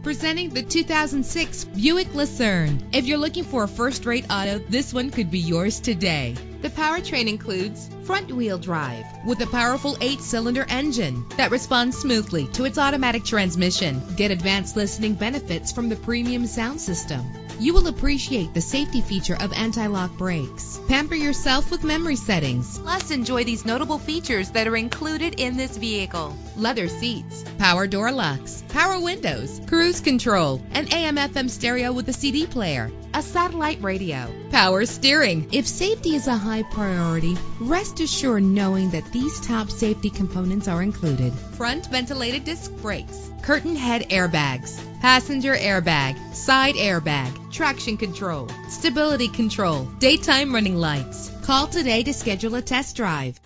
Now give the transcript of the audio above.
Presenting the 2006 Buick Lucerne. If you're looking for a first-rate auto, this one could be yours today. The powertrain includes front-wheel drive with a powerful 8-cylinder engine that responds smoothly to its automatic transmission. Get advanced listening benefits from the premium sound system. You will appreciate the safety feature of anti-lock brakes. Pamper yourself with memory settings. Plus, enjoy these notable features that are included in this vehicle: leather seats, power door locks, power windows, cruise control, an AM/FM stereo with a CD player, a satellite radio, power steering. If safety is a high priority, rest assured knowing that these top safety components are included: front ventilated disc brakes, curtain head airbags, passenger airbag, side airbag, traction control, stability control, daytime running lights. Call today to schedule a test drive.